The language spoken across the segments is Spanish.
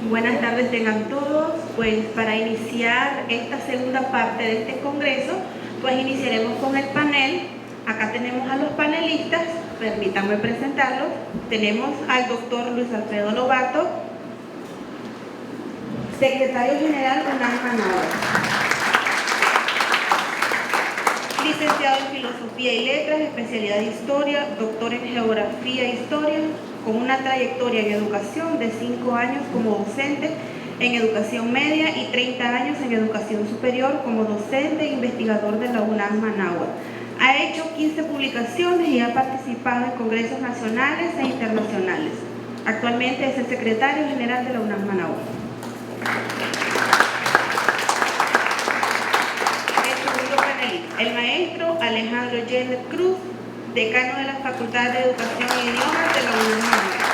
Buenas tardes tengan todos. Pues para iniciar esta segunda parte de este congreso, pues iniciaremos con el panel. Acá tenemos a los panelistas, permítanme presentarlos. Tenemos al doctor Luis Alfredo Lobato, secretario general UNAM Managua, licenciado en Filosofía y Letras, especialidad de Historia, doctor en Geografía e Historia, con una trayectoria en educación de 5 años como docente en educación media y 30 años en educación superior como docente e investigador de la UNAM Managua. Ha hecho 15 publicaciones y ha participado en congresos nacionales e internacionales. Actualmente es el secretario general de la UNAM Managua. El segundo panelista, el maestro Alejandro Jenner Cruz, decano de la Facultad de Educación e Idiomas de la UNAM Managua.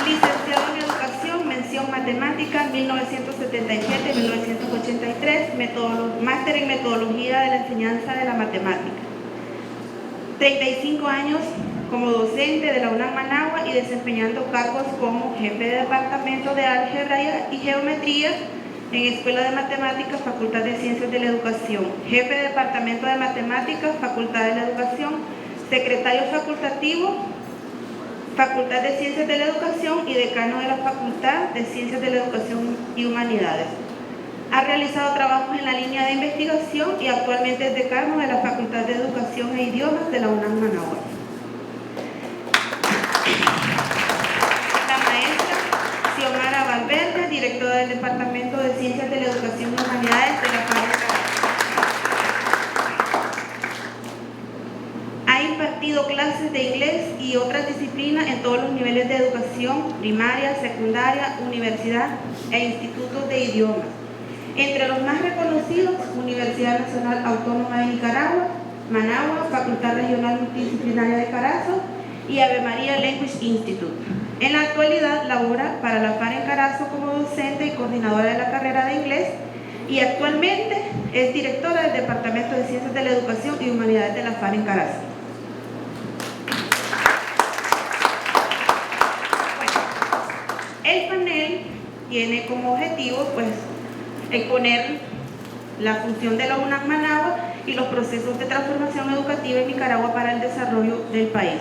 Licenciado en Educación, mención Matemática 1977-1983, máster en Metodología de la Enseñanza de la Matemática. 35 años como docente de la UNAM Managua y desempeñando cargos como jefe de Departamento de Álgebra y Geometría en Escuela de Matemáticas, Facultad de Ciencias de la Educación, jefe de Departamento de Matemáticas, Facultad de la Educación, secretario facultativo, Facultad de Ciencias de la Educación y decano de la Facultad de Ciencias de la Educación y Humanidades. Ha realizado trabajos en la línea de investigación y actualmente es decano de la Facultad de Educación e Idiomas de la UNAM Managua. La maestra Xiomara Valverde, directora del Departamento de Ciencias de la Educación y Humanidades de la FARC. Ha impartido clases de inglés y otras disciplinas en todos los niveles de educación, primaria, secundaria, universidad e institutos de idiomas. Entre los más reconocidos, Universidad Nacional Autónoma de Nicaragua, Managua, Facultad Regional Multidisciplinaria de Carazo y Ave María Language Institute. En la actualidad labora para la FARC en Carazo como docente y coordinadora de la carrera de inglés y actualmente es directora del Departamento de Ciencias de la Educación y Humanidades de la FARC en Carazo. El panel tiene como objetivo exponer la función de la UNAM Managua y los procesos de transformación educativa en Nicaragua para el desarrollo del país.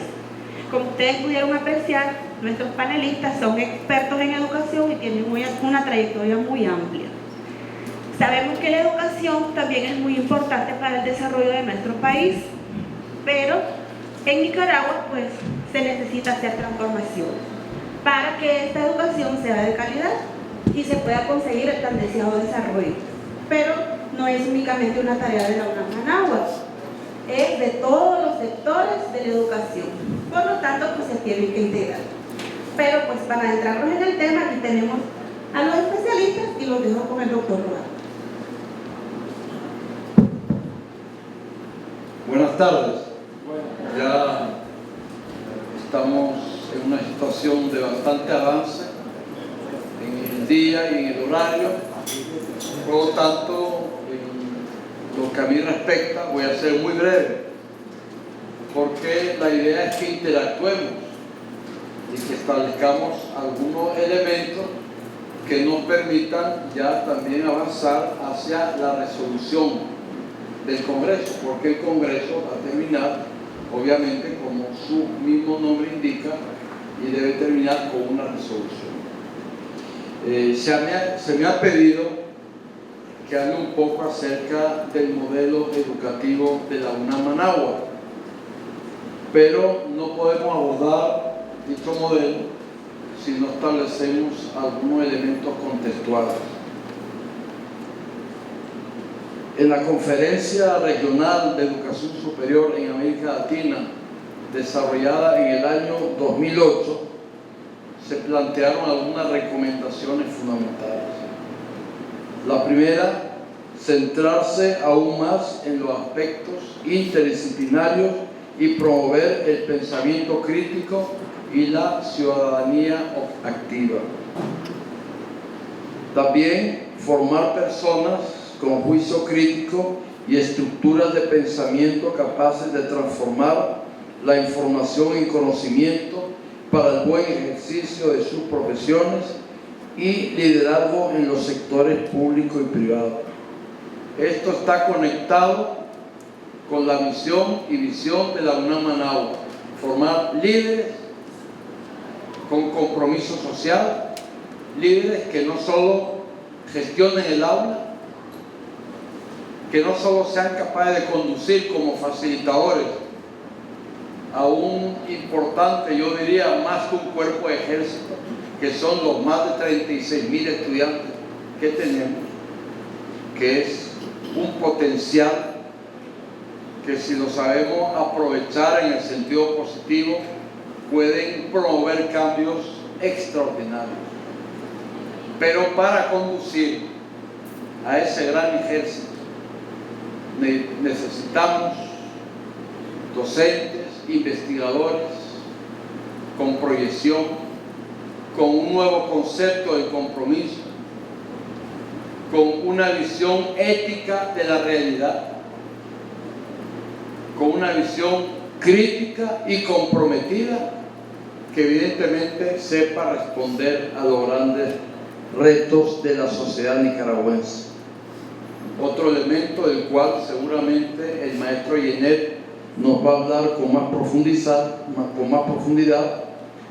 Como ustedes pudieron apreciar, nuestros panelistas son expertos en educación y tienen una trayectoria muy amplia. Sabemos que la educación también es muy importante para el desarrollo de nuestro país, pero en Nicaragua se necesita hacer transformaciones para que esta educación sea de calidad y se pueda conseguir el tan deseado desarrollo. Pero no es únicamente una tarea de la UNAM Managua, es de todos los sectores de la educación. Por lo tanto, se tienen que integrar. Pero para adentrarnos en el tema, aquí tenemos a los especialistas y los dejo con el doctor Lobato. Buenas tardes. Ya estamos en una situación de bastante avance en el día y en el horario. Por lo tanto, en lo que a mí respecta, voy a ser muy breve, porque la idea es que interactuemos y que establezcamos algunos elementos que nos permitan ya también avanzar hacia la resolución del Congreso, porque el Congreso va a terminar, obviamente, como su mismo nombre indica, y debe terminar con una resolución. Se me ha pedido que hable un poco acerca del modelo educativo de la UNAM Managua, pero no podemos abordar dicho modelo si no establecemos algunos elementos contextuales. En la Conferencia Regional de Educación Superior en América Latina, desarrollada en el año 2008, se plantearon algunas recomendaciones fundamentales. La primera, centrarse aún más en los aspectos interdisciplinarios y promover el pensamiento crítico y la ciudadanía activa. También formar personas con juicio crítico y estructuras de pensamiento capaces de transformar la información en conocimiento para el buen ejercicio de sus profesiones y liderazgo en los sectores público y privado. Esto está conectado con la misión y visión de la UNAM Managua: formar líderes con compromiso social, líderes que no solo gestionen el aula, que no solo sean capaces de conducir como facilitadores a un importante, yo diría, más que un cuerpo de ejército, que son los más de 36.000 estudiantes que tenemos, que es un potencial que, si lo sabemos aprovechar en el sentido positivo, pueden promover cambios extraordinarios. Pero para conducir a ese gran ejército necesitamos docentes, investigadores con proyección, con un nuevo concepto de compromiso, con una visión ética de la realidad, con una visión crítica y comprometida, que evidentemente sepa responder a los grandes retos de la sociedad nicaragüense. Otro elemento del cual seguramente el maestro Yenet nos va a hablar con más profundidad: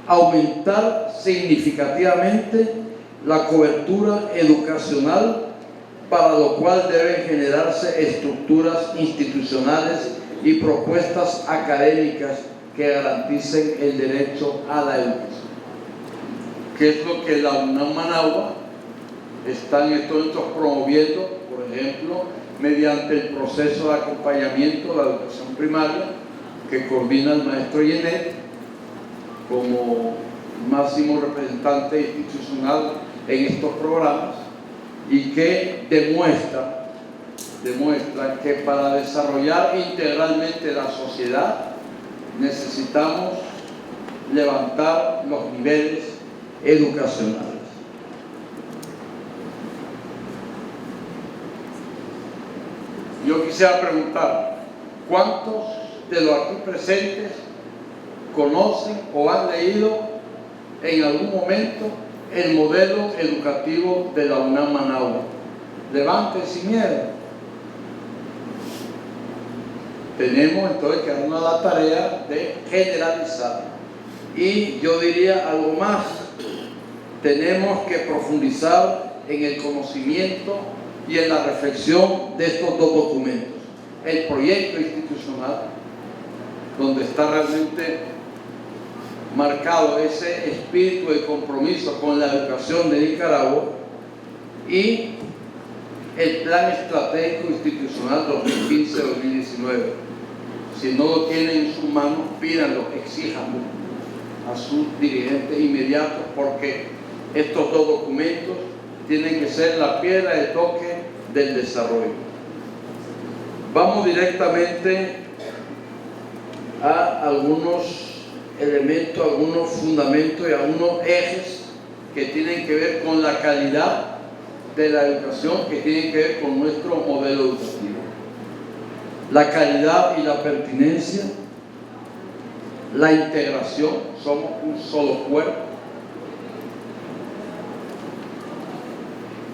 aumentar significativamente la cobertura educacional, para lo cual deben generarse estructuras institucionales y propuestas académicas que garanticen el derecho a la educación, que es lo que la UNAM Managua está en estos momentos promoviendo, por ejemplo, mediante el proceso de acompañamiento de la educación primaria, que coordina el maestro Yenet como máximo representante institucional en estos programas, y que demuestra que para desarrollar integralmente la sociedad necesitamos levantar los niveles educacionales. Yo quisiera preguntar: ¿cuántos de los aquí presentes conocen o han leído en algún momento el modelo educativo de la UNAM Managua? Levanten sin miedo. Tenemos entonces que darnos la tarea de generalizar. Y yo diría algo más: tenemos que profundizar en el conocimiento y en la reflexión de estos dos documentos: el proyecto institucional, donde está realmente marcado ese espíritu de compromiso con la educación de Nicaragua, y el plan estratégico institucional 2015-2019. Si no lo tienen en sus manos, pídanlo, exíjanlo a sus dirigentes inmediatos, porque estos dos documentos tienen que ser la piedra de toque del desarrollo. Vamos directamente a algunos elementos, algunos fundamentos y algunos ejes que tienen que ver con la calidad de la educación, que tienen que ver con nuestro modelo educativo. La calidad y la pertinencia, la integración, somos un solo cuerpo,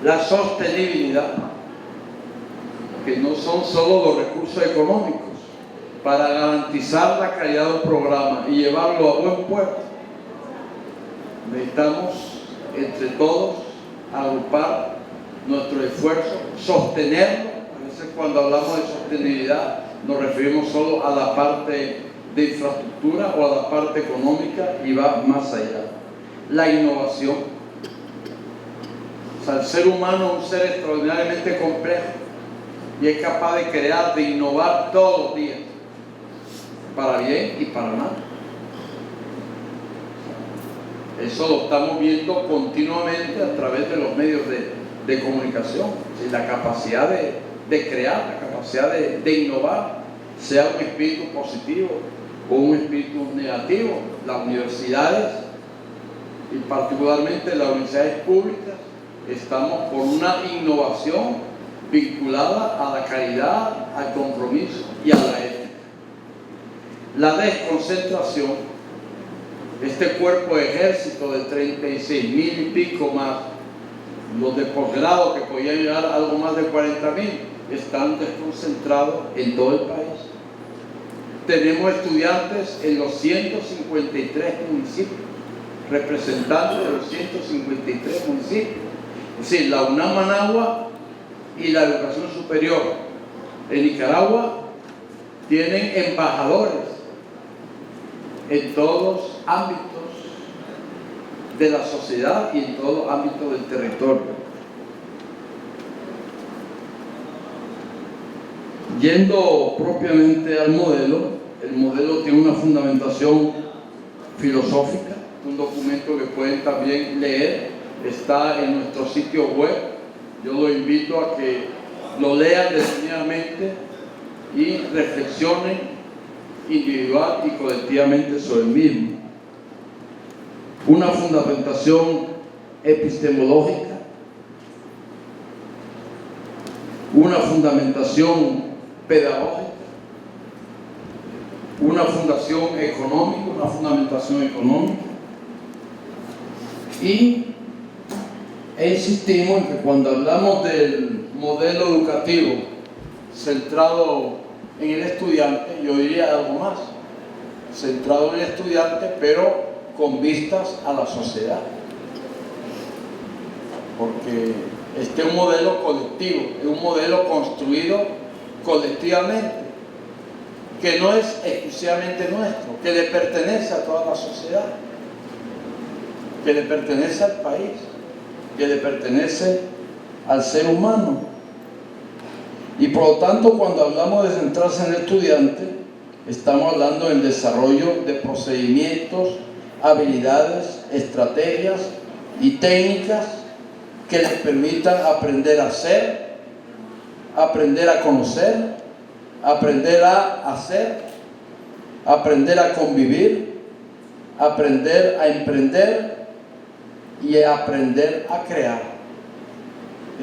la sostenibilidad, que no son solo los recursos económicos, para garantizar la calidad de un programa y llevarlo a buen puerto. Necesitamos entre todos agrupar nuestro esfuerzo, sostenerlo. A veces cuando hablamos de sostenibilidad nos referimos solo a la parte de infraestructura o a la parte económica, y va más allá. La innovación. O sea, el ser humano es un ser extraordinariamente complejo y es capaz de crear, de innovar todos los días, para bien y para mal. Eso lo estamos viendo continuamente a través de los medios de comunicación. La capacidad de crear, la capacidad de innovar, sea un espíritu positivo o un espíritu negativo. Las universidades, y particularmente las universidades públicas, estamos por una innovación vinculada a la calidad, al compromiso y a la ética. La desconcentración, este cuerpo de ejército de 36.000 y pico más Los de posgrado, que podían llegar a algo más de 40,000, están desconcentrados en todo el país. Tenemos estudiantes en los 153 municipios, representantes de los 153 municipios. Es decir, la UNAM Managua y la educación superior en Nicaragua tienen embajadores en todos los ámbitos de la sociedad y en todo ámbito del territorio. Yendo propiamente al modelo, el modelo tiene una fundamentación filosófica, un documento que pueden también leer, está en nuestro sitio web. Yo los invito a que lo lean detenidamente y reflexionen individual y colectivamente sobre el mismo. Una fundamentación epistemológica, una fundamentación pedagógica, una fundamentación económica, y insistimos en que cuando hablamos del modelo educativo centrado en el estudiante, yo diría algo más, centrado en el estudiante, pero con vistas a la sociedad, porque este es un modelo colectivo, es un modelo construido colectivamente, que no es exclusivamente nuestro, que le pertenece a toda la sociedad, que le pertenece al país, que le pertenece al ser humano. Y por lo tanto, cuando hablamos de centrarse en el estudiante, estamos hablando del desarrollo de procedimientos, habilidades, estrategias y técnicas que les permitan aprender a ser, aprender a conocer, aprender a hacer, aprender a convivir, aprender a emprender y aprender a crear.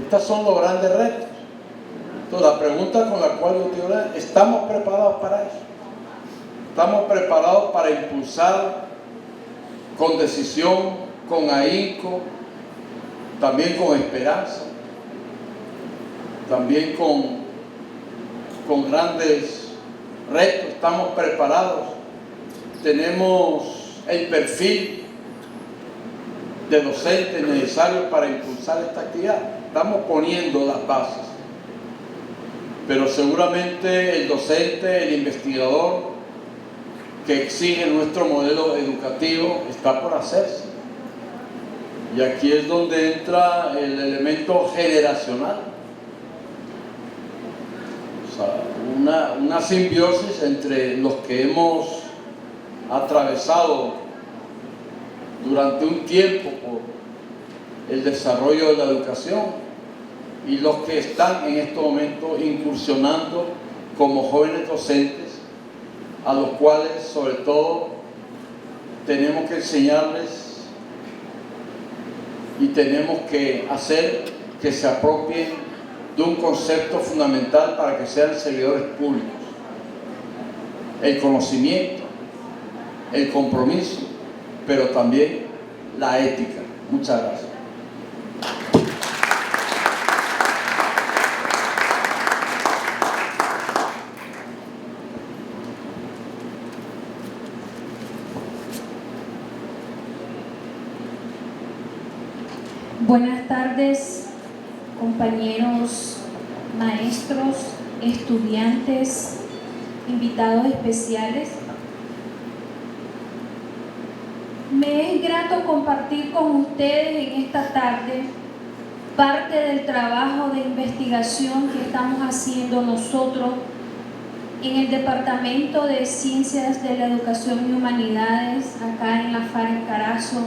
Estos son los grandes retos. Entonces, la pregunta con la cual yo te hablo, ¿estamos preparados para eso? ¿Estamos preparados para impulsar con decisión, con ahínco, también con esperanza, también con grandes retos? ¿Estamos preparados? ¿Tenemos el perfil de docente necesario para impulsar esta actividad? Estamos poniendo las bases, pero seguramente el docente, el investigador que exige nuestro modelo educativo está por hacerse. Y aquí es donde entra el elemento generacional. O sea, una simbiosis entre los que hemos atravesado durante un tiempo por el desarrollo de la educación y los que están en estos momentos incursionando como jóvenes docentes, a los cuales sobre todo tenemos que enseñarles y tenemos que hacer que se apropien de un concepto fundamental para que sean servidores públicos: el conocimiento, el compromiso, pero también la ética. Muchas gracias. Buenas tardes, compañeros, maestros, estudiantes, invitados especiales. Me es grato compartir con ustedes en esta tarde parte del trabajo de investigación que estamos haciendo nosotros en el Departamento de Ciencias de la Educación y Humanidades, acá en la FAR en Carazo,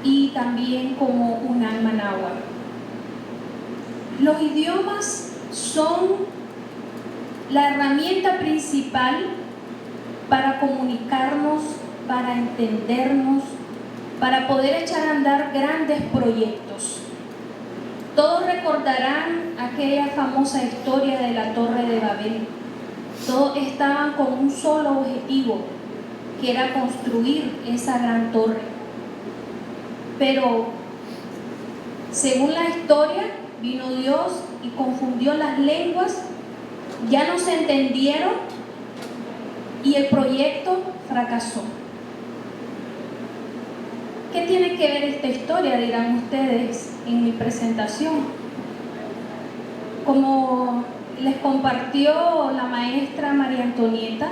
y también como UNAM Managua. Los idiomas son la herramienta principal para comunicarnos, para entendernos, para poder echar a andar grandes proyectos. Todos recordarán aquella famosa historia de la Torre de Babel. Todos estaban con un solo objetivo, que era construir esa gran torre. Pero Según la historia, vino Dios y confundió las lenguas, ya no se entendieron y el proyecto fracasó. ¿Qué tiene que ver esta historia?, dirán ustedes, en mi presentación. Como les compartió la maestra María Antonieta,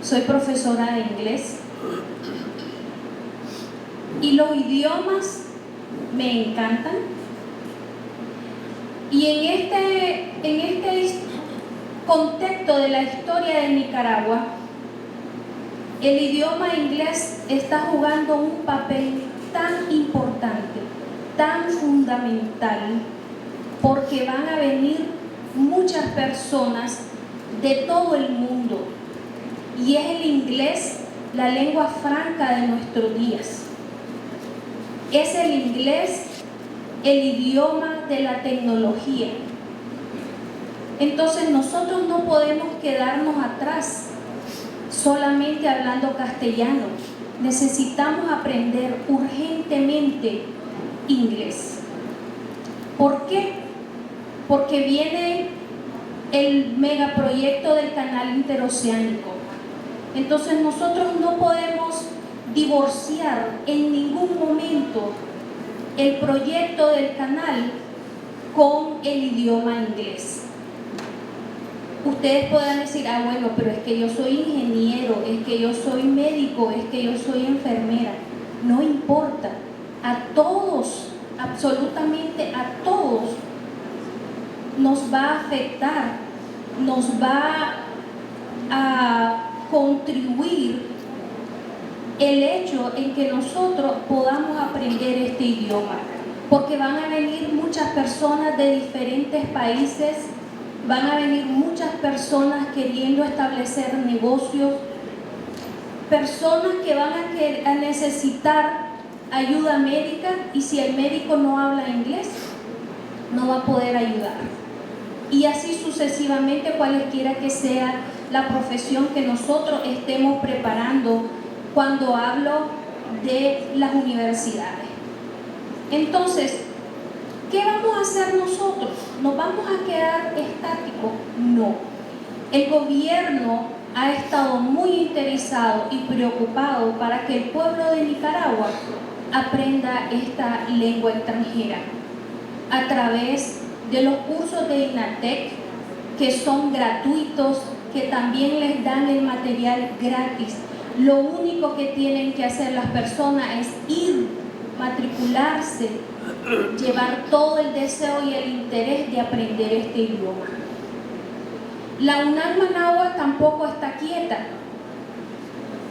soy profesora de inglés y los idiomas me encantan. Y en este contexto de la historia de Nicaragua, el idioma inglés está jugando un papel tan importante, tan fundamental, porque van a venir muchas personas de todo el mundo y es el inglés la lengua franca de nuestros días. Es el inglés el idioma de la tecnología. Entonces nosotros no podemos quedarnos atrás solamente hablando castellano. Necesitamos aprender urgentemente inglés. ¿Por qué? Porque viene el megaproyecto del canal interoceánico. Entonces nosotros no podemos divorciar en ningún momento el proyecto del canal con el idioma inglés. Ustedes podrán decir, bueno, pero es que yo soy ingeniero, es que yo soy médico, es que yo soy enfermera. No importa, a todos, absolutamente a todos, nos va a afectar, nos va a contribuir el hecho en que nosotros podamos aprender este idioma, porque van a venir muchas personas de diferentes países, van a venir muchas personas queriendo establecer negocios, personas que van a necesitar ayuda médica, y si el médico no habla inglés, no va a poder ayudar. Y así sucesivamente, cualesquiera que sea la profesión que nosotros estemos preparando cuando hablo de las universidades. Entonces, ¿qué vamos a hacer nosotros? ¿Nos vamos a quedar estáticos? No. El gobierno ha estado muy interesado y preocupado para que el pueblo de Nicaragua aprenda esta lengua extranjera a través de los cursos de INATEC, que son gratuitos, que también les dan el material gratis. Lo único que tienen que hacer las personas es ir, matricularse, llevar todo el deseo y el interés de aprender este idioma. La UNAM Managua tampoco está quieta.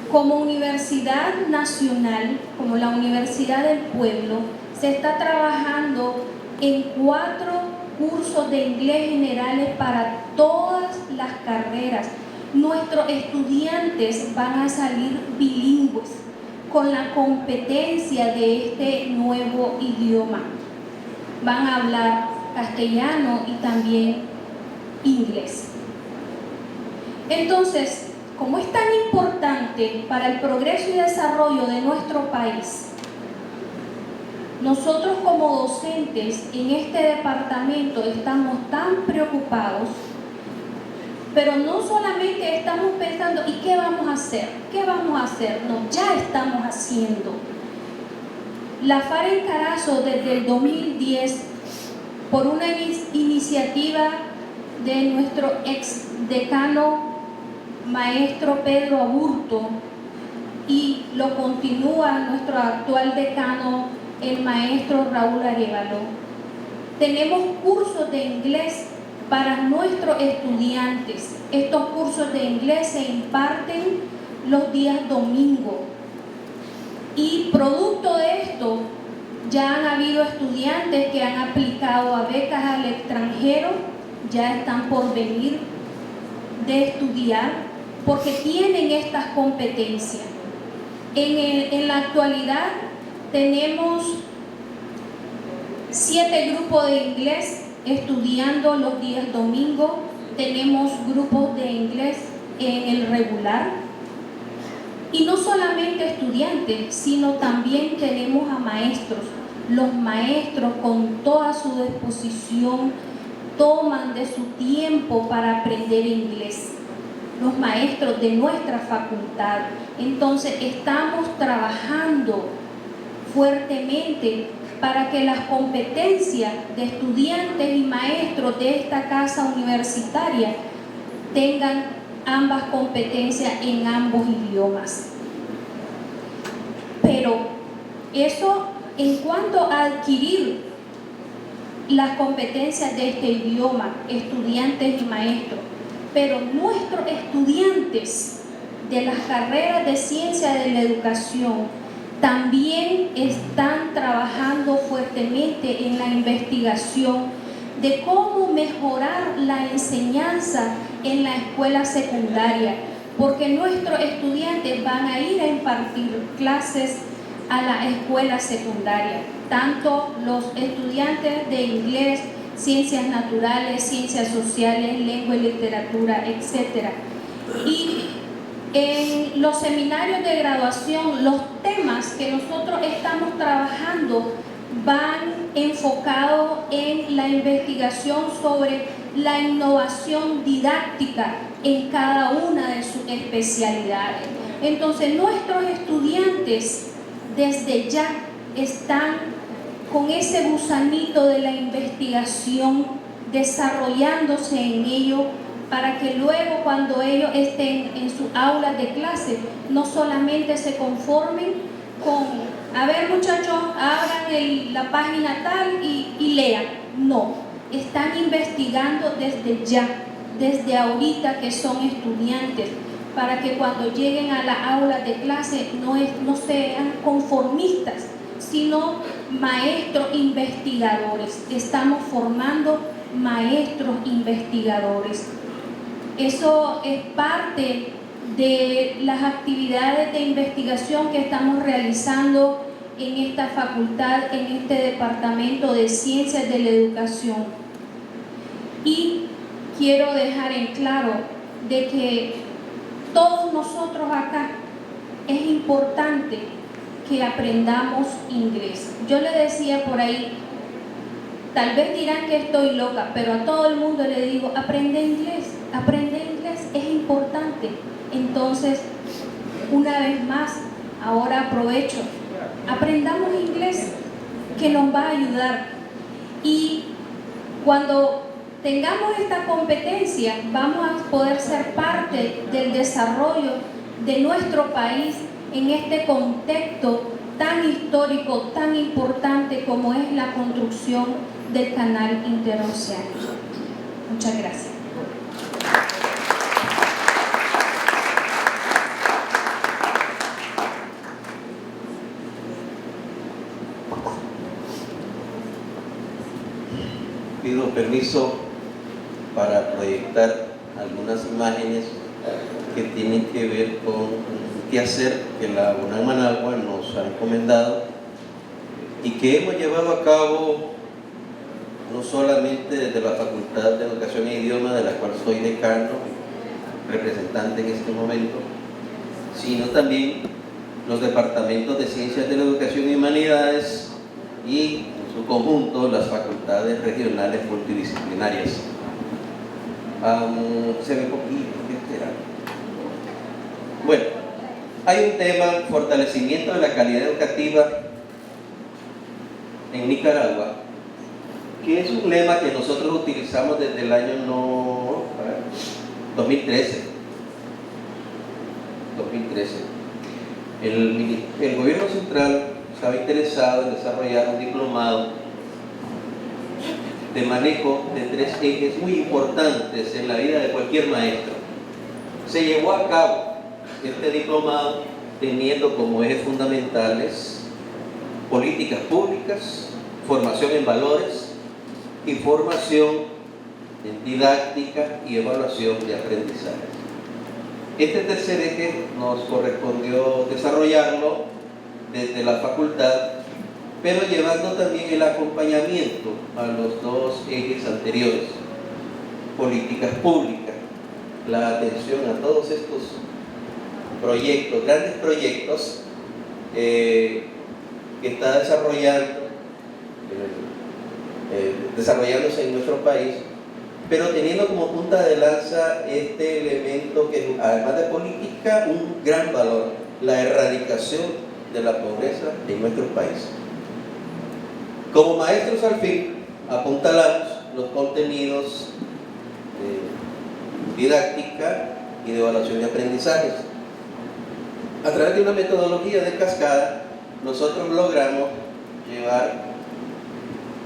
Como universidad nacional, como la Universidad del Pueblo, se está trabajando en 4 cursos de inglés generales para todas las carreras. Nuestros estudiantes van a salir bilingües con la competencia de este nuevo idioma. Van a hablar castellano y también inglés. Entonces, como es tan importante para el progreso y desarrollo de nuestro país, nosotros como docentes en este departamento estamos tan preocupados. Pero no solamente estamos pensando, ¿y qué vamos a hacer? ¿Qué vamos a hacer? No, ya estamos haciendo. La FARC Carazo, desde el 2010, por una iniciativa de nuestro ex decano, maestro Pedro Aburto, y lo continúa nuestro actual decano, el maestro Raúl Arévalo. Tenemos cursos de inglés para nuestros estudiantes. Estos cursos de inglés se imparten los días domingos. Y producto de esto, ya han habido estudiantes que han aplicado a becas al extranjero, ya están por venir de estudiar, porque tienen estas competencias. En la actualidad tenemos 7 grupos de inglés estudiando los días domingos. Tenemos grupos de inglés en el regular, y no solamente estudiantes, sino también tenemos a maestros. los maestros con toda su disposición toman de su tiempo para aprender inglés. Los maestros de nuestra facultad. Entonces estamos trabajando fuertemente para que las competencias de estudiantes y maestros de esta casa universitaria tengan ambas competencias en ambos idiomas. Pero eso en cuanto a adquirir las competencias de este idioma, estudiantes y maestros, pero nuestros estudiantes de las carreras de ciencia de la educación también están trabajando fuertemente en la investigación de cómo mejorar la enseñanza en la escuela secundaria, porque nuestros estudiantes van a ir a impartir clases a la escuela secundaria, tanto los estudiantes de inglés, ciencias naturales, ciencias sociales, lengua y literatura, etc. Y en los seminarios de graduación, los temas que nosotros estamos trabajando van enfocados en la investigación sobre la innovación didáctica en cada una de sus especialidades. Entonces, nuestros estudiantes desde ya están con ese gusanito de la investigación, desarrollándose en ello, para que luego cuando ellos estén en sus aulas de clase, no solamente se conformen con, a ver muchachos, abran la página tal y lean. No, están investigando desde ya, desde ahorita que son estudiantes, para que cuando lleguen a la aula de clase no sean conformistas, sino maestros investigadores. Estamos formando maestros investigadores. Eso es parte de las actividades de investigación que estamos realizando en esta facultad, en este departamento de Ciencias de la Educación. Y quiero dejar en claro de que todos nosotros acá es importante que aprendamos inglés. Yo le decía por ahí, tal vez dirán que estoy loca, pero a todo el mundo le digo, aprende inglés es importante. Entonces, una vez más, ahora aprovecho, aprendamos inglés, que nos va a ayudar. Y cuando tengamos esta competencia, vamos a poder ser parte del desarrollo de nuestro país en este contexto tan histórico, tan importante como es la construcción del canal interoceánico. Muchas gracias. Pido permiso para proyectar algunas imágenes que tienen que ver con un quehacer que la UNAM Managua nos ha encomendado y que hemos llevado a cabo no solamente desde la Facultad de Educación e Idioma, de la cual soy decano, representante en este momento, sino también los departamentos de Ciencias de la Educación y Humanidades y en su conjunto las facultades regionales multidisciplinarias. Se ve poquito, ¿qué será? Bueno, hay un tema, fortalecimiento de la calidad educativa en Nicaragua, que es un lema que nosotros utilizamos desde el año 2013. El gobierno central estaba interesado en desarrollar un diplomado de manejo de 3 ejes muy importantes en la vida de cualquier maestro. Se llevó a cabo este diplomado teniendo como ejes fundamentales políticas públicas, formación en valores y formación en didáctica y evaluación de aprendizaje. Este tercer eje nos correspondió desarrollarlo desde la facultad, pero llevando también el acompañamiento a los 2 ejes anteriores, políticas públicas, la atención a todos estos proyectos, grandes proyectos que está desarrollando desarrollándose en nuestro país, pero teniendo como punta de lanza este elemento que, además de política, un gran valor: la erradicación de la pobreza en nuestro país. Como maestros, al fin, apuntalamos los contenidos de didáctica y de evaluación de aprendizajes. A través de una metodología de cascada, nosotros logramos llevar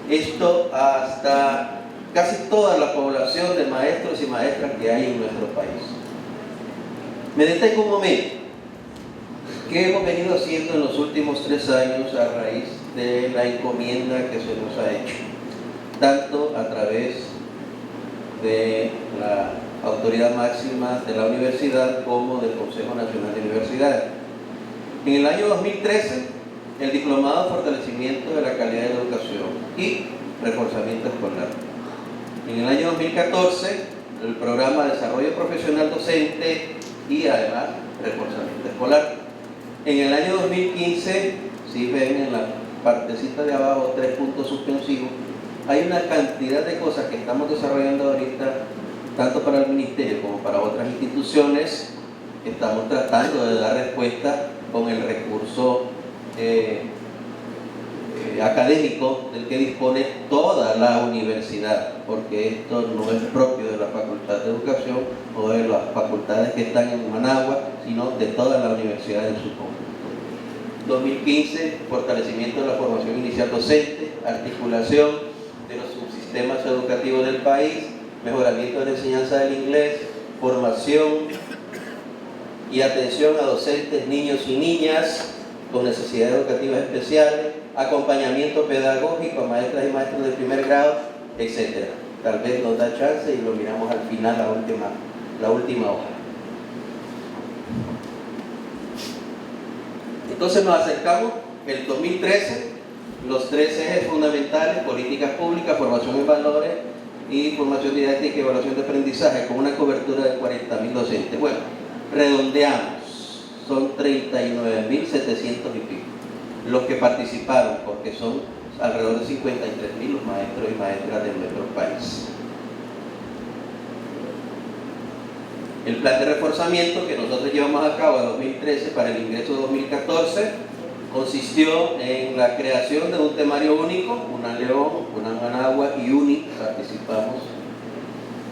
esto hasta casi toda la población de maestros y maestras que hay en nuestro país. Me detengo un momento. ¿Qué hemos venido haciendo en los últimos 3 años a raíz de la encomienda que se nos ha hecho? Tanto a través de la autoridad máxima de la universidad como del Consejo Nacional de Universidades. En el año 2013, el Diplomado Fortalecimiento de la Calidad de la Educación y Reforzamiento Escolar. En el año 2014, el Programa de Desarrollo Profesional Docente y además Reforzamiento Escolar. En el año 2015, si ven en la partecita de abajo 3 puntos suspensivos, hay una cantidad de cosas que estamos desarrollando ahorita, tanto para el Ministerio como para otras instituciones. Estamos tratando de dar respuesta con el recurso académico del que dispone toda la universidad, porque esto no es propio de la Facultad de Educación o de las facultades que están en Managua, sino de toda la universidad en su conjunto. 2015, fortalecimiento de la formación inicial docente, articulación de los subsistemas educativos del país, mejoramiento de la enseñanza del inglés, formación y atención a docentes, niños y niñas con necesidades educativas especiales, acompañamiento pedagógico a maestras y maestros de primer grado, etc. Tal vez nos da chance y lo miramos al final, la última hoja. Entonces nos acercamos, el 2013, los 3 ejes fundamentales: políticas públicas, formación en valores y formación didáctica y evaluación de aprendizaje, con una cobertura de 40.000 docentes. Bueno, redondeamos, son 39.700 y pico los que participaron, porque son alrededor de 53.000 los maestros y maestras de nuestro país. El plan de reforzamiento que nosotros llevamos a cabo en 2013 para el ingreso 2014 consistió en la creación de un temario único, una León, una Managua y UNI. Participamos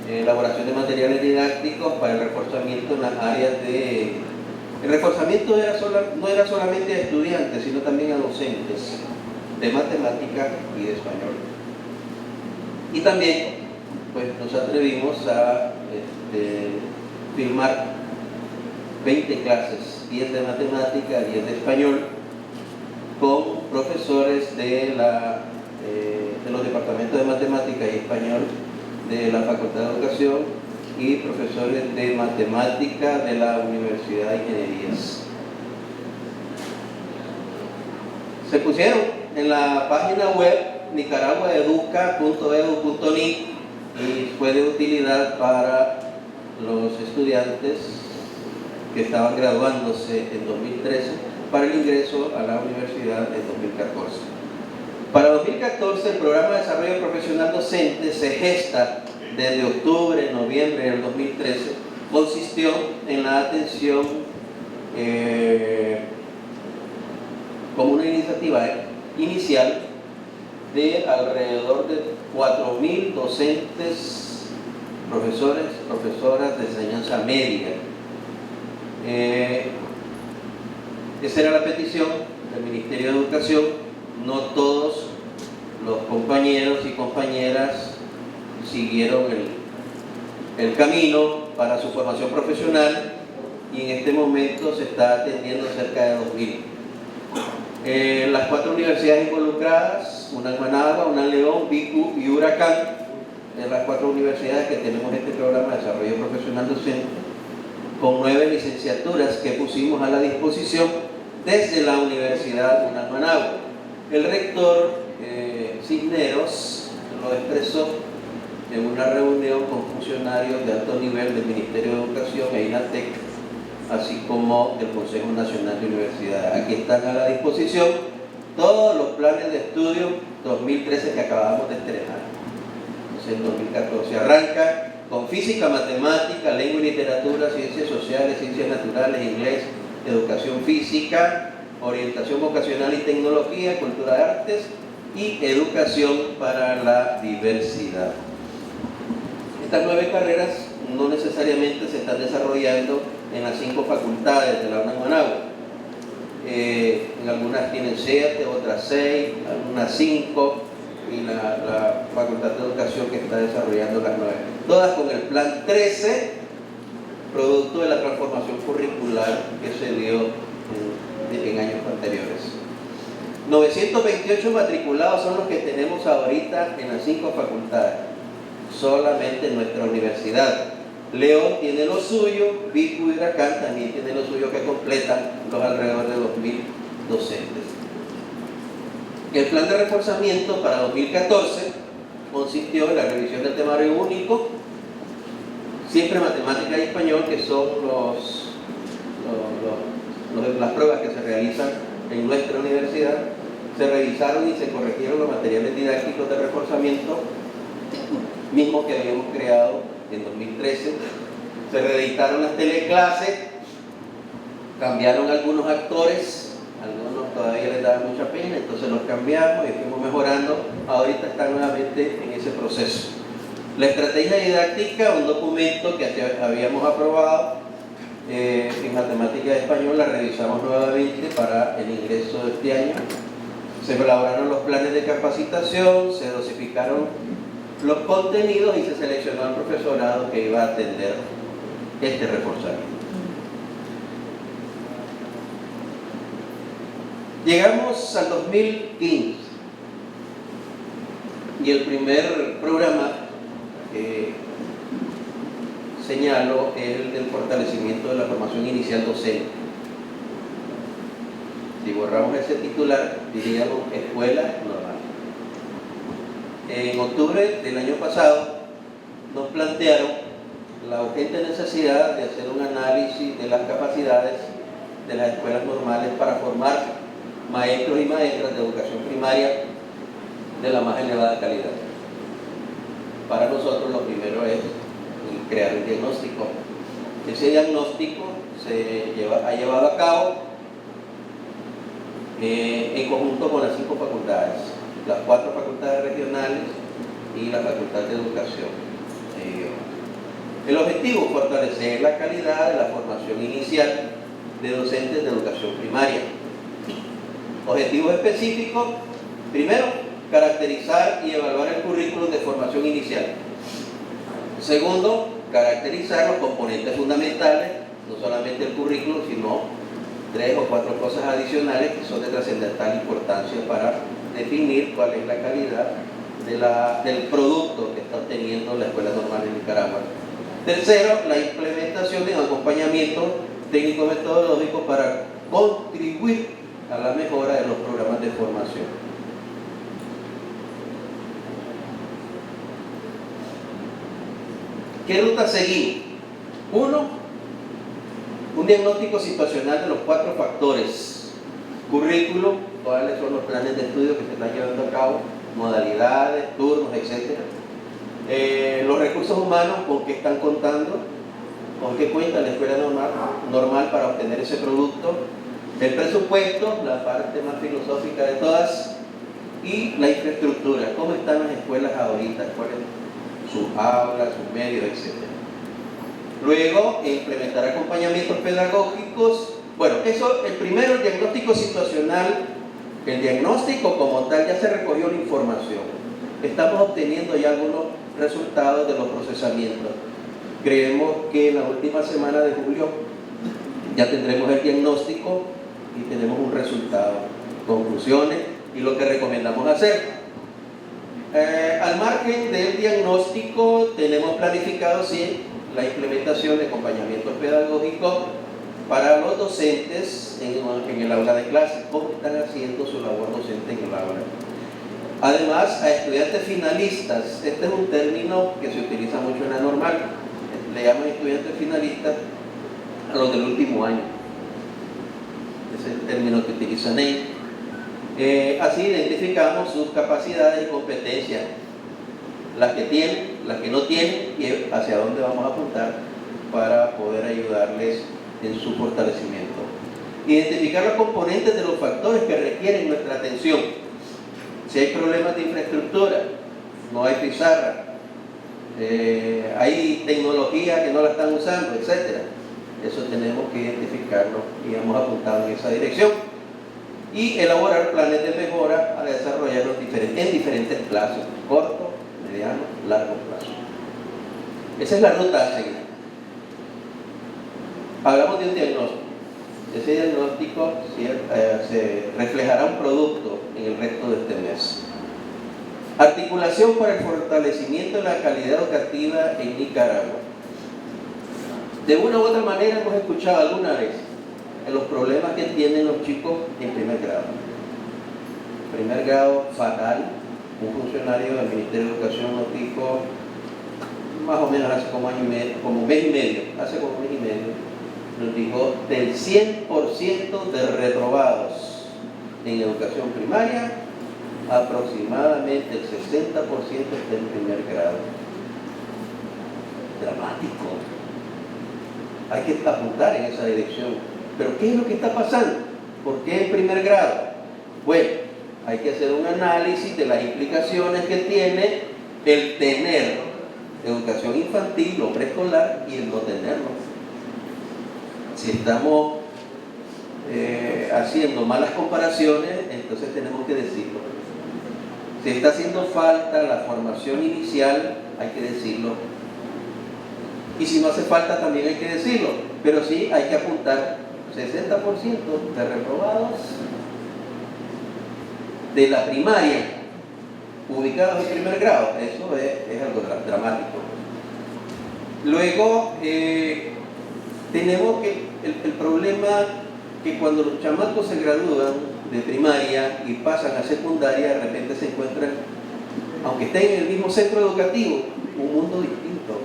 en elaboración de materiales didácticos para el reforzamiento en las áreas de... El reforzamiento no era solamente a estudiantes, sino también a docentes de matemática y de español. Y también pues, nos atrevimos a firmar 20 clases, 10 de matemática, 10 de español, con profesores de los departamentos de matemática y español de la Facultad de Educación y profesores de matemática de la Universidad de Ingenierías. Se pusieron en la página web nicaraguaeduca.edu.ni y fue de utilidad para los estudiantes que estaban graduándose en 2013 para el ingreso a la universidad en 2014. Para 2014, el programa de desarrollo profesional docente se gesta desde octubre, noviembre del 2013. Consistió en la atención como una iniciativa inicial de alrededor de 4.000 docentes, profesores, profesoras de enseñanza media. Esa era la petición del Ministerio de Educación. No todos los compañeros y compañeras siguieron el camino para su formación profesional y en este momento se está atendiendo cerca de 2.000. Las 4 universidades involucradas, una en Managua, una en León, Bicu y Huracán, de las 4 universidades que tenemos este programa de desarrollo profesional docente, con 9 licenciaturas que pusimos a la disposición desde la Universidad UNAM Managua. El rector Cisneros lo expresó en una reunión con funcionarios de alto nivel del Ministerio de Educación e INATEC, así como del Consejo Nacional de Universidades. Aquí están a la disposición todos los planes de estudio 2013 que acabamos de estrenar. Entonces, en 2014 arranca con física, matemática, lengua y literatura, ciencias sociales, ciencias naturales, inglés, educación física, orientación vocacional y tecnología, cultura de artes y educación para la diversidad. Estas 9 carreras no necesariamente se están desarrollando en las 5 facultades de la UNAM Managua. En algunas tienen 7, otras 6, algunas 5 y la Facultad de Educación que está desarrollando las 9. Todas con el plan 13, producto de la transformación curricular que se dio en años anteriores. 928 matriculados son los que tenemos ahorita en las 5 facultades, solamente en nuestra universidad. León tiene lo suyo, Vicu y Huracán también tiene lo suyo, que completan los alrededor de 2.000 docentes. El plan de reforzamiento para 2014 consistió en la revisión del temario único, siempre matemática y español, que son las pruebas que se realizan en nuestra universidad. Se revisaron y se corrigieron los materiales didácticos de reforzamiento, mismos que habíamos creado en 2013. Se reeditaron las teleclases, cambiaron algunos actores, algunos todavía les daba mucha pena, entonces los cambiamos y fuimos mejorando. Ahorita están nuevamente en ese proceso. La estrategia didáctica, un documento que habíamos aprobado en matemática y español, la revisamos nuevamente para el ingreso de este año. Se elaboraron los planes de capacitación, se dosificaron los contenidos y se seleccionó al profesorado que iba a atender este reforzamiento. Llegamos al 2015 y el primer programa que señalo es el del fortalecimiento de la formación inicial docente. Si borramos ese titular, diríamos escuela normal. En octubre del año pasado nos plantearon la urgente necesidad de hacer un análisis de las capacidades de las escuelas normales para formar maestros y maestras de educación primaria de la más elevada calidad. Para nosotros lo primero es crear un diagnóstico. Ese diagnóstico ha llevado a cabo en conjunto con las 5 facultades, las 4 facultades regionales y la Facultad de Educación. El objetivo es fortalecer la calidad de la formación inicial de docentes de educación primaria. Objetivos específicos: primero, caracterizar y evaluar el currículum de formación inicial. Segundo, caracterizar los componentes fundamentales, no solamente el currículum, sino 3 o 4 cosas adicionales que son de trascendental importancia para definir cuál es la calidad del producto que está obteniendo la Escuela Normal de Nicaragua. Tercero, la implementación de un acompañamiento técnico-metodológico para contribuir a la mejora de los programas de formación. ¿Qué ruta seguimos? 1. Un diagnóstico situacional de los 4 factores: currículum, cuáles son los planes de estudio que se están llevando a cabo, modalidades, turnos, etc. Los recursos humanos, con qué están contando, con qué cuenta la escuela normal para obtener ese producto. El presupuesto, la parte más filosófica de todas, y la infraestructura, cómo están las escuelas ahorita, cuáles sus aulas, sus medios, etc. Luego, implementar acompañamientos pedagógicos. Bueno, eso, el primero, el diagnóstico situacional. El diagnóstico como tal, ya se recogió la información. Estamos obteniendo ya algunos resultados de los procesamientos. Creemos que en la última semana de julio ya tendremos el diagnóstico y tenemos un resultado, conclusiones y lo que recomendamos hacer. Al margen del diagnóstico, tenemos planificado sí la implementación de acompañamientos pedagógicos para los docentes en el aula de clase, cómo están haciendo su labor docente en el aula. Además, a estudiantes finalistas, este es un término que se utiliza mucho en la normal, le llaman estudiantes finalistas a los del último año. Ese es el término que utilizan ellos. Así identificamos sus capacidades y competencias, las que tienen, las que no tienen y hacia dónde vamos a apuntar para poder ayudarles en su fortalecimiento. Identificar los componentes de los factores que requieren nuestra atención. Si hay problemas de infraestructura, no hay pizarra, hay tecnología que no la están usando, etc. Eso tenemos que identificarlo y hemos apuntado en esa dirección. Y elaborar planes de mejora a desarrollarlos en diferentes plazos, corto, mediano, largo plazo. Esa es la ruta a seguir. Hablamos de un diagnóstico. Ese diagnóstico se reflejará un producto en el resto de este mes. Articulación para el fortalecimiento de la calidad educativa en Nicaragua. De una u otra manera hemos escuchado alguna vez en los problemas que tienen los chicos en primer grado. Primer grado fatal. Un funcionario del Ministerio de Educación nos dijo, más o menos hace como un mes y medio, nos dijo del 100% de reprobados en educación primaria, aproximadamente el 60% está en primer grado. Dramático. Hay que apuntar en esa dirección. Pero ¿qué es lo que está pasando? ¿Por qué en primer grado? Bueno, hay que hacer un análisis de las implicaciones que tiene el tener educación infantil o preescolar y el no tenerlo. Si estamos haciendo malas comparaciones, entonces tenemos que decirlo. Si está haciendo falta la formación inicial, hay que decirlo. Y si no hace falta, también hay que decirlo. Pero sí hay que apuntar 60% de reprobados de la primaria ubicados en primer grado. Eso es algo dramático. Luego tenemos que el problema que cuando los chamacos se gradúan de primaria y pasan a secundaria, de repente se encuentran, aunque estén en el mismo centro educativo, un mundo distinto,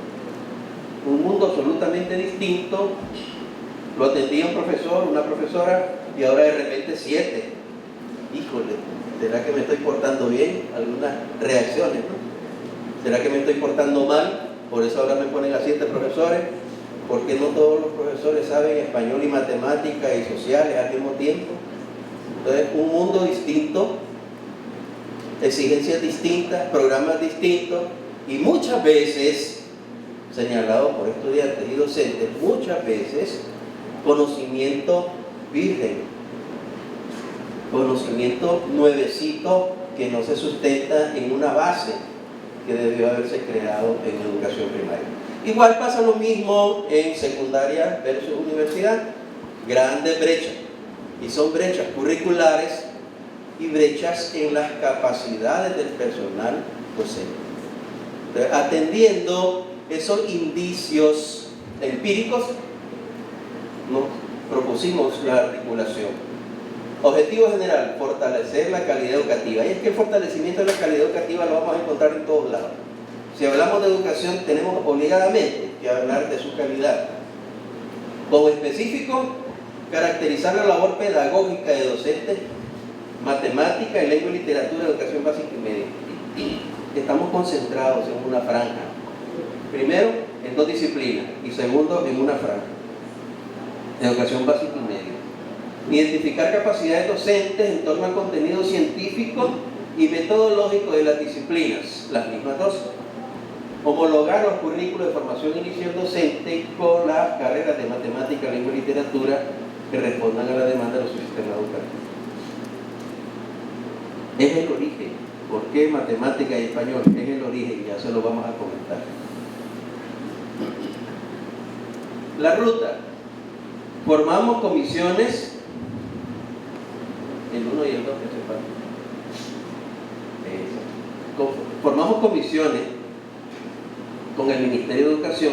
un mundo absolutamente distinto. Lo atendía un profesor, una profesora, y ahora de repente 7. Híjole, ¿será que me estoy portando bien? Algunas reacciones, ¿no? ¿Será que me estoy portando mal? Por eso ahora me ponen a 7 profesores, porque no todos los profesores saben español y matemática y sociales al mismo tiempo. Entonces, un mundo distinto, exigencias distintas, programas distintos, y muchas veces, señalado por estudiantes y docentes, muchas veces conocimiento virgen, conocimiento nuevecito que no se sustenta en una base que debió haberse creado en educación primaria. Igual pasa lo mismo en secundaria versus universidad. Grandes brechas, y son brechas curriculares y brechas en las capacidades del personal docente. Entonces, atendiendo esos indicios empíricos, nos propusimos la articulación. Objetivo general, fortalecer la calidad educativa. Y es que el fortalecimiento de la calidad educativa lo vamos a encontrar en todos lados. Si hablamos de educación, tenemos obligadamente que hablar de su calidad. Como específico, caracterizar la labor pedagógica de docentes, matemática, lengua y literatura, educación básica y media. Estamos concentrados en una franja. Primero, en 2 disciplinas, y segundo, en una franja. Educación básica y media. Identificar capacidades docentes en torno al contenido científico y metodológico de las disciplinas, las mismas dos. Homologar los currículos de formación inicial docente con las carreras de matemática, lengua y literatura que respondan a la demanda de los sistemas educativos. Es el origen. ¿Por qué matemática y español? Es el origen, ya se lo vamos a comentar. La ruta. Formamos comisiones, el 1 y el 2 que sepan. Formamos comisiones con el Ministerio de Educación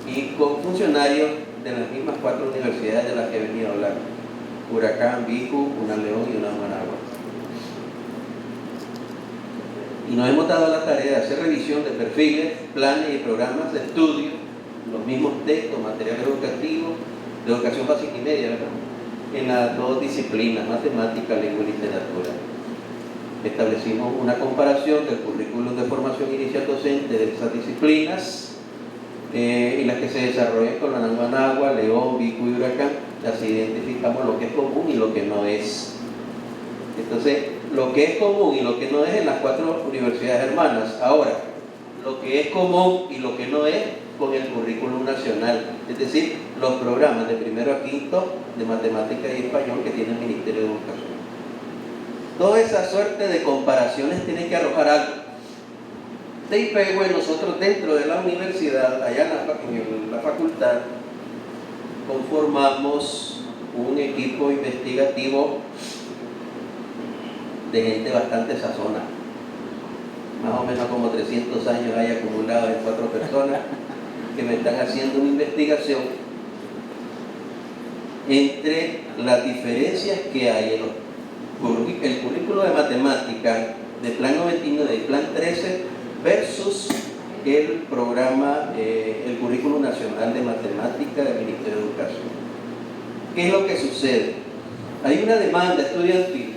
y con funcionarios de las mismas 4 universidades de las que he venido hablando: Huracán, Bicu, una León y una Managua. Y nos hemos dado la tarea de hacer revisión de perfiles, planes y programas de estudio, los mismos textos, materiales educativos, de educación básica y media, ¿verdad? en las dos disciplinas, matemática, lengua y literatura. Establecimos una comparación del currículum de formación inicial docente de esas disciplinas y las que se desarrollan con la Managua, León, Vicu y Huracán. Así identificamos lo que es común y lo que no es. Entonces, lo que es común y lo que no es en las 4 universidades hermanas. Ahora, lo que es común y lo que no es con el currículum nacional, es decir, los programas de primero a quinto de matemática y español que tiene el Ministerio de Educación. Toda esa suerte de comparaciones tiene que arrojar algo. Nosotros dentro de la universidad, allá en la facultad, conformamos un equipo investigativo de gente bastante sazona, más o menos como 300 años hay acumulados en 4 personas que me están haciendo una investigación entre las diferencias que hay en el currículo de matemática de Plan 99 y Plan 13 versus el programa, el currículo nacional de matemática del Ministerio de Educación. ¿Qué es lo que sucede? Hay una demanda estudiantil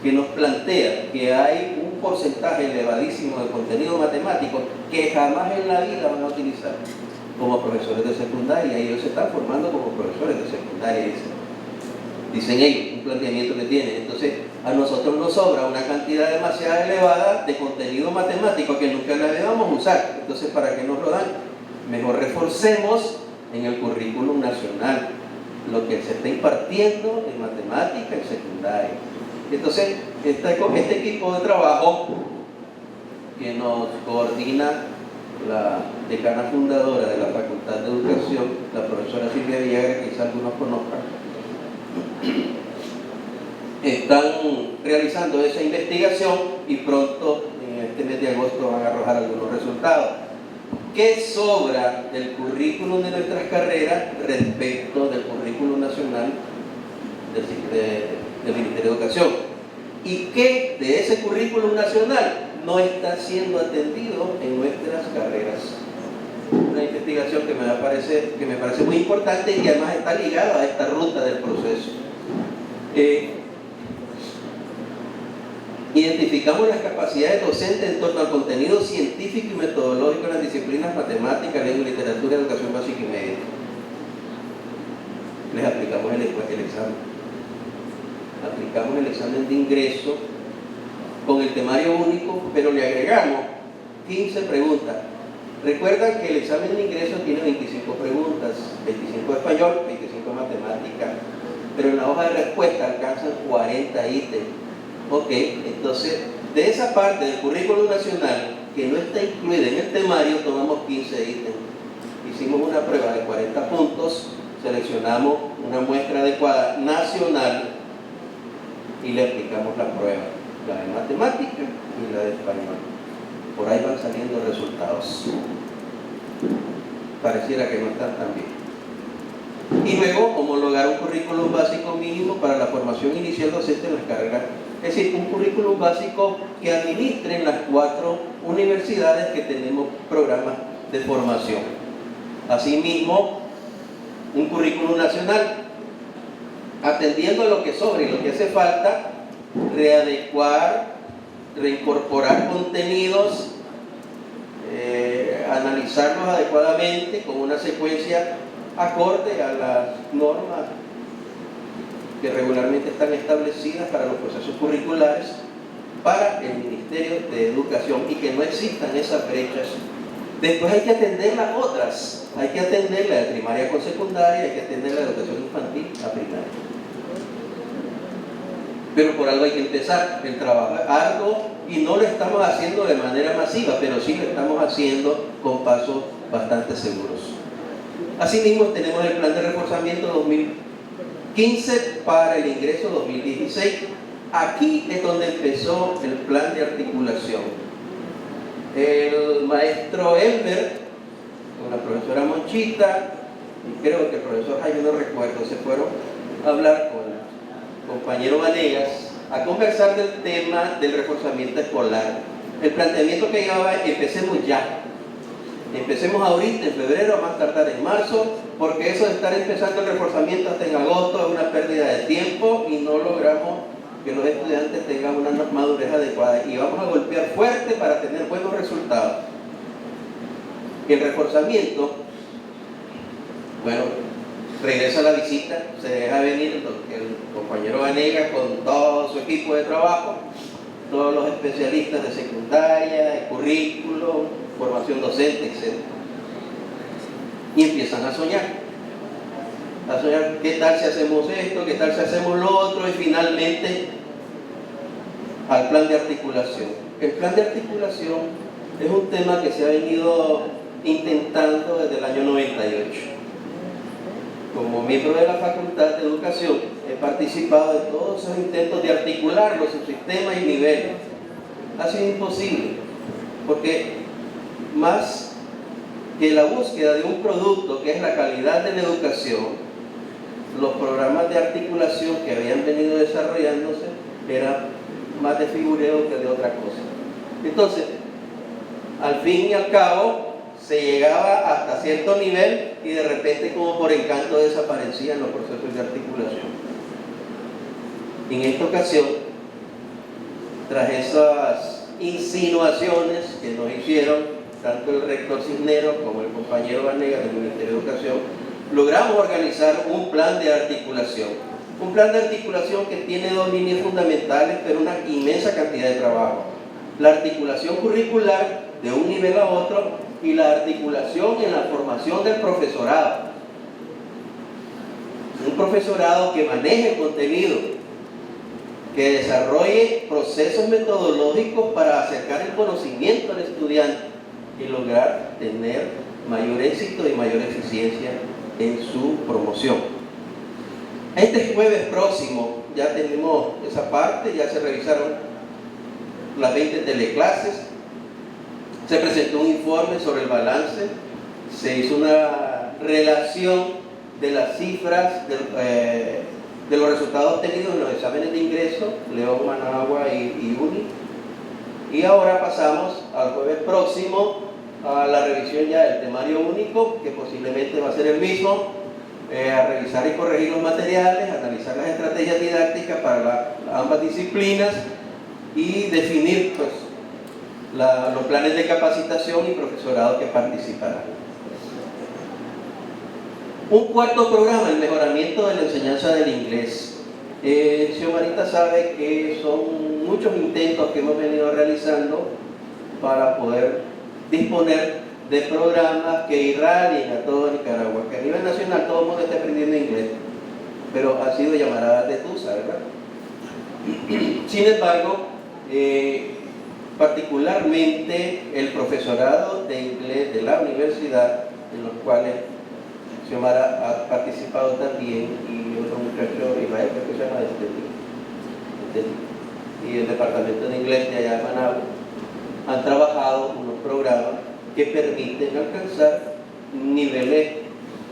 que nos plantea que hay un porcentaje elevadísimo de contenido matemático que jamás en la vida van a utilizar como profesores de secundaria, y ellos se están formando como profesores de secundaria, dicen ellos, un planteamiento que tienen. Entonces, a nosotros nos sobra una cantidad demasiado elevada de contenido matemático que nunca la debamos usar. Entonces, ¿para qué nos lo dan? Mejor reforcemos en el currículum nacional lo que se está impartiendo en matemática en secundaria. Entonces, este equipo de trabajo que nos coordina la decana fundadora de la Facultad de Educación, la profesora Silvia Villagra, que quizás algunos conozcan, están realizando esa investigación y pronto, en este mes de agosto, van a arrojar algunos resultados. ¿Qué sobra del currículum de nuestras carreras respecto del currículum nacional del Ministerio de Educación? ¿Y qué de ese currículum nacional no está siendo atendido en nuestras carreras? Una investigación que me parece muy importante y además está ligada a esta ruta del proceso. Identificamos las capacidades docentes en torno al contenido científico y metodológico de las disciplinas matemáticas, lengua y literatura, educación básica y media. Les aplicamos el examen. Aplicamos el examen de ingreso con el temario único, pero le agregamos 15 preguntas. Recuerdan que el examen de ingreso tiene 25 preguntas, 25 de español, 25 de matemática, pero en la hoja de respuesta alcanzan 40 ítems. Ok, entonces de esa parte del currículum nacional que no está incluida en el temario, tomamos 15 ítems. Hicimos una prueba de 40 puntos, seleccionamos una muestra adecuada nacional y le aplicamos la prueba, la de matemática y la de español. Por ahí van saliendo resultados. Pareciera que no están tan bien. Y luego homologar un currículum básico mínimo para la formación inicial docente en las carreras. Es decir, un currículum básico que administren las 4 universidades que tenemos programas de formación. Asimismo, un currículum nacional, atendiendo a lo que sobra y lo que hace falta, readecuar, reincorporar contenidos, analizarlos adecuadamente con una secuencia acorde a las normas que regularmente están establecidas para los procesos curriculares para el Ministerio de Educación y que no existan esas brechas. Después hay que atender las otras, hay que atender la de primaria con secundaria, hay que atender la de educación infantil a primaria. Pero por algo hay que empezar. El trabajo es arduo y no lo estamos haciendo de manera masiva, pero sí lo estamos haciendo con pasos bastante seguros. Asimismo, tenemos el plan de reforzamiento 2015 para el ingreso 2016. Aquí es donde empezó el plan de articulación. El maestro Elmer, con la profesora Monchita, y creo que el profesor Jaime, no recuerdo, se fueron a hablar con el compañero Vanegas a conversar del tema del reforzamiento escolar. El planteamiento que llevaba, empecemos ya. Empecemos ahorita, en febrero, a más tardar en marzo, porque eso de estar empezando el reforzamiento hasta en agosto es una pérdida de tiempo y no logramos que los estudiantes tengan una madurez adecuada. Y vamos a golpear fuerte para tener buenos resultados. El reforzamiento, bueno, regresa la visita, se deja venir el compañero Vanegas con todo su equipo de trabajo, todos los especialistas de secundaria, de currículo, formación docente, etc. Y empiezan a soñar qué tal si hacemos esto, qué tal si hacemos lo otro, y finalmente al plan de articulación. El plan de articulación es un tema que se ha venido intentando desde el año 98. Como miembro de la Facultad de Educación, he participado en todos esos intentos de articular los subsistemas y niveles. Ha sido imposible, porque más que la búsqueda de un producto que es la calidad de la educación, los programas de articulación que habían venido desarrollándose eran más de figureo que de otra cosa. Entonces, al fin y al cabo, se llegaba hasta cierto nivel y de repente, como por encanto, desaparecían los procesos de articulación. En esta ocasión, tras esas insinuaciones que nos hicieron tanto el rector Cisneros como el compañero Vanegas del Ministerio de Educación, logramos organizar un plan de articulación. Un plan de articulación que tiene dos líneas fundamentales, pero una inmensa cantidad de trabajo. La articulación curricular de un nivel a otro y la articulación en la formación del profesorado. Un profesorado que maneje el contenido, que desarrolle procesos metodológicos para acercar el conocimiento al estudiante y lograr tener mayor éxito y mayor eficiencia en su promoción. Este jueves próximo ya tenemos esa parte, ya se revisaron las 20 teleclases, se presentó un informe sobre el balance, se hizo una relación de las cifras de los resultados obtenidos en los exámenes de ingreso, León, Managua y UNI. Y ahora pasamos al jueves próximo a la revisión ya del temario único, que posiblemente va a ser el mismo, a revisar y corregir los materiales, analizar las estrategias didácticas para ambas disciplinas y definir pues, los planes de capacitación y profesorado que participarán. Un cuarto programa, el mejoramiento de la enseñanza del inglés. Xiomarita sabe que son muchos intentos que hemos venido realizando para poder disponer de programas que irradien a todo Nicaragua, que a nivel nacional todo el mundo esté aprendiendo inglés, pero ha sido llamaradas de tusa, ¿verdad? Sin embargo, particularmente el profesorado de inglés de la universidad, en los cuales Xiomara ha participado también, y otro muchacho, Israel, que se llama y el departamento de inglés de allá de Managua, han trabajado unos programas que permiten alcanzar niveles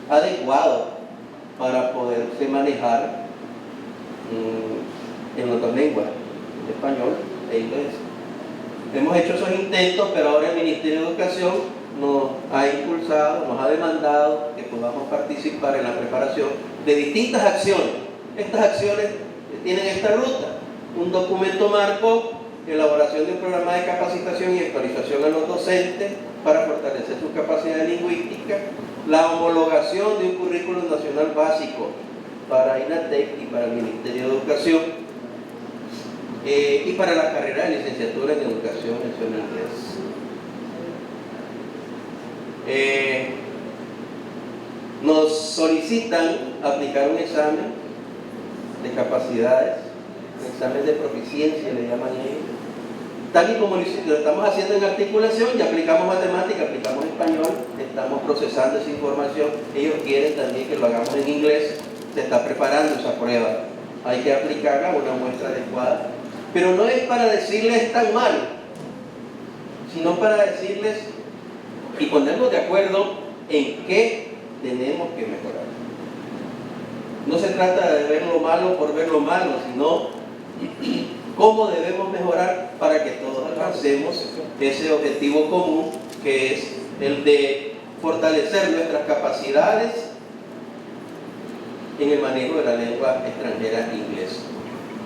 adecuados para poderse manejar en otras lenguas, español e inglés. Hemos hecho esos intentos, pero ahora el Ministerio de Educación nos ha impulsado, nos ha demandado que podamos participar en la preparación de distintas acciones. Estas acciones tienen esta ruta: un documento marco, elaboración de un programa de capacitación y actualización a los docentes para fortalecer su capacidad lingüística, la homologación de un currículum nacional básico para INATEC y para el Ministerio de Educación, y para la carrera de licenciatura en Educación en Inglés. Nos solicitan aplicar un examen de capacidades, un examen de proficiencia, le llaman ellos. Tal y como lo estamos haciendo en articulación, ya aplicamos matemática, aplicamos español, estamos procesando esa información. Ellos quieren también que lo hagamos en inglés, se está preparando esa prueba. Hay que aplicarla a una muestra adecuada. Pero no es para decirles tan mal, sino para decirles y ponernos de acuerdo en qué tenemos que mejorar. No se trata de ver lo malo por ver lo malo, sino cómo debemos mejorar para que todos alcancemos ese objetivo común, que es el de fortalecer nuestras capacidades en el manejo de la lengua extranjera inglesa.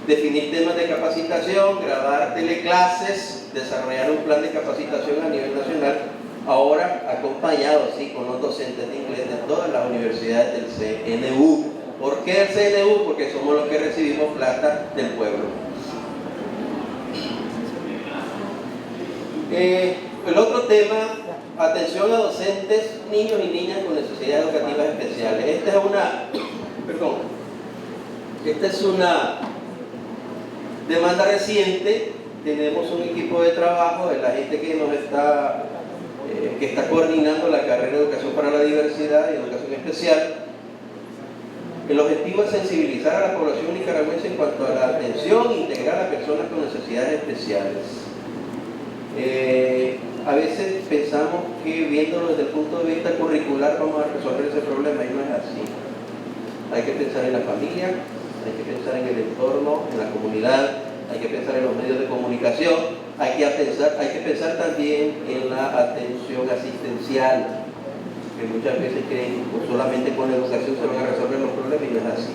Definir temas de capacitación, grabar teleclases, desarrollar un plan de capacitación a nivel nacional, ahora acompañado sí, con los docentes de inglés de todas las universidades del CNU. ¿Por qué el CNU? Porque somos los que recibimos plata del pueblo. El otro tema, atención a docentes, niños y niñas con necesidades educativas especiales. Esta es una demanda reciente. Tenemos un equipo de trabajo de la gente que nos está coordinando la carrera de Educación para la Diversidad y Educación Especial. El objetivo es sensibilizar a la población nicaragüense en cuanto a la atención integral a personas con necesidades especiales. A veces pensamos que viéndolo desde el punto de vista curricular vamos a resolver ese problema, y no es así. Hay que pensar en la familia, hay que pensar en el entorno, en la comunidad, hay que pensar en los medios de comunicación, hay que pensar también en la atención asistencial, que muchas veces creen que solamente con la educación se van a resolver los problemas, y no es así.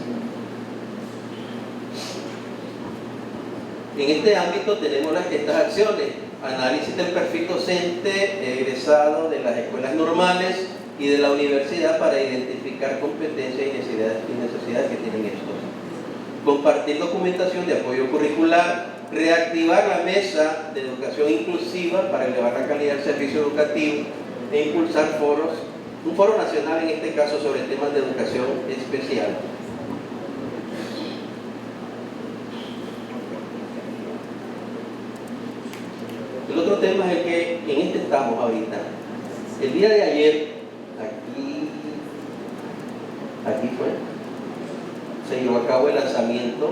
En este ámbito tenemos estas acciones: análisis del perfil docente egresado de las escuelas normales y de la universidad para identificar competencias y necesidades que tienen estos. Compartir documentación de apoyo curricular, reactivar la mesa de educación inclusiva para elevar la calidad del servicio educativo e impulsar un foro nacional en este caso sobre temas de educación especial. El otro tema es el que en este estamos ahorita. El día de ayer, aquí se llevó a cabo el lanzamiento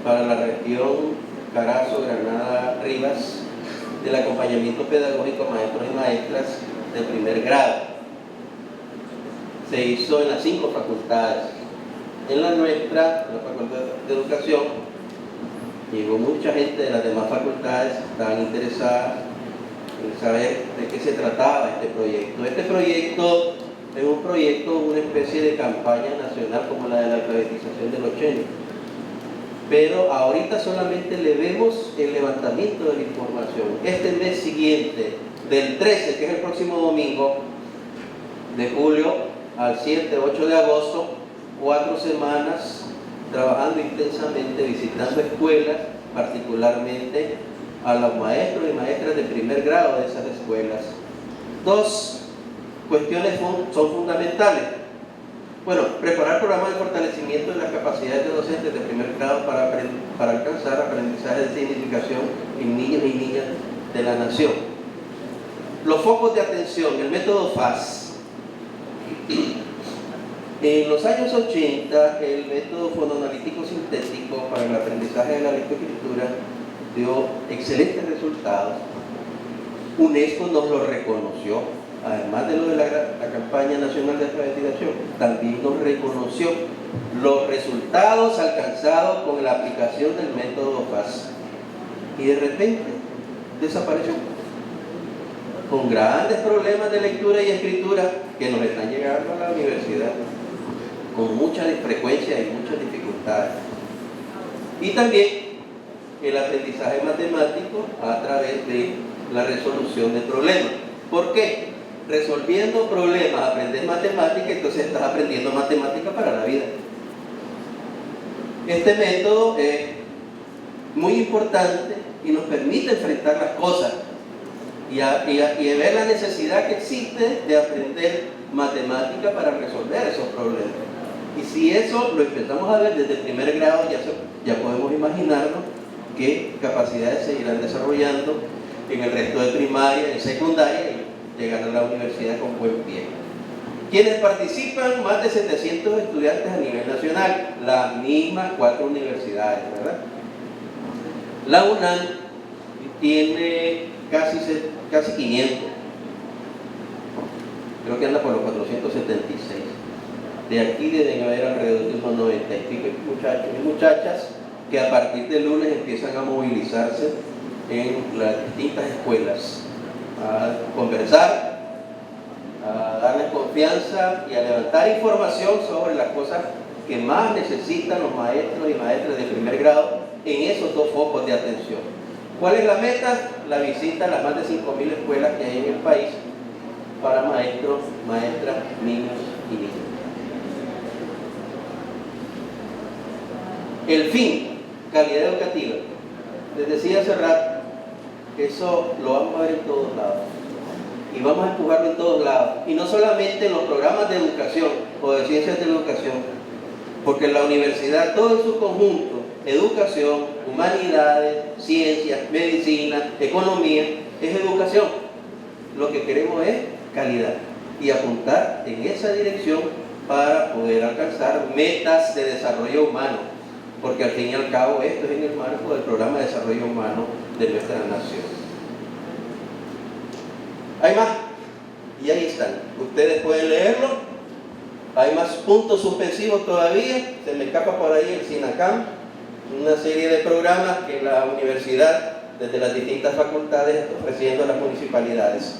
para la región Carazo, Granada, Rivas, del acompañamiento pedagógico a maestros y maestras de primer grado. Se hizo en las 5 facultades. En la nuestra, la Facultad de Educación, llegó mucha gente de las demás facultades, estaban interesadas en saber de qué se trataba este proyecto. Este proyecto es un proyecto, una especie de campaña nacional como la de la alfabetización del 80. Pero ahorita solamente le vemos el levantamiento de la información. Este mes siguiente, del 13, que es el próximo domingo, de julio al 7, 8 de agosto, 4 semanas trabajando intensamente, visitando escuelas, particularmente a los maestros y maestras de primer grado de esas escuelas. 2 cuestiones son fundamentales. Bueno, preparar programas de fortalecimiento de las capacidades de docentes de primer grado para alcanzar aprendizaje de significación en niños y niñas de la nación. Los focos de atención, el método FAS. En los años 80, el método fonoanalítico sintético para el aprendizaje de la lectoescritura dio excelentes resultados. UNESCO nos lo reconoció. Además de lo de la campaña nacional de alfabetización, también nos reconoció los resultados alcanzados con la aplicación del método FAS. Y de repente desapareció, con grandes problemas de lectura y escritura que nos están llegando a la universidad, con mucha frecuencia y muchas dificultades. Y también el aprendizaje matemático a través de la resolución de problemas. ¿Por qué? Resolviendo problemas, aprendes matemática, entonces estás aprendiendo matemática para la vida. Este método es muy importante y nos permite enfrentar las cosas y ver la necesidad que existe de aprender matemática para resolver esos problemas. Y si eso lo empezamos a ver desde el primer grado, ya podemos imaginarnos qué capacidades se irán desarrollando en el resto de primaria, en secundaria, y llegar a la universidad con buen pie. Quienes participan, más de 700 estudiantes a nivel nacional, las mismas 4 universidades, ¿verdad? La UNAM tiene casi 500, creo que anda por los 476. De aquí deben haber alrededor de unos 90 y pico muchachos y muchachas que a partir del lunes empiezan a movilizarse en las distintas escuelas, a conversar, confianza y a levantar información sobre las cosas que más necesitan los maestros y maestras de primer grado en esos dos focos de atención. ¿Cuál es la meta? La visita a las más de 5.000 escuelas que hay en el país para maestros, maestras, niños y niñas. El fin, calidad educativa. Les decía hace rato, eso lo vamos a ver en todos lados. Y vamos a empujarlo en todos lados. Y no solamente en los programas de educación o de ciencias de la educación, porque en la universidad, todo en su conjunto, educación, humanidades, ciencias, medicina, economía, es educación. Lo que queremos es calidad y apuntar en esa dirección para poder alcanzar metas de desarrollo humano, porque al fin y al cabo esto es en el marco del programa de desarrollo humano de nuestra nación. Hay más, y ahí están. Ustedes pueden leerlo. Hay más puntos suspensivos todavía. Se me escapa por ahí el SINACAM, una serie de programas que la universidad, desde las distintas facultades, está ofreciendo a las municipalidades.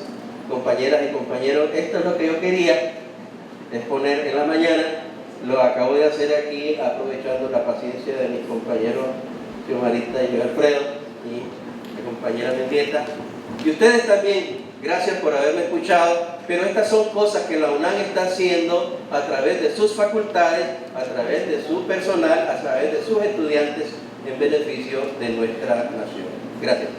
Compañeras y compañeros, esto es lo que yo quería exponer en la mañana. Lo acabo de hacer aquí, aprovechando la paciencia de mis compañeros Xiomarita y Alfredo y mi compañera Mendieta. Y ustedes también, gracias por haberme escuchado, pero estas son cosas que la UNAM está haciendo a través de sus facultades, a través de su personal, a través de sus estudiantes, en beneficio de nuestra nación. Gracias.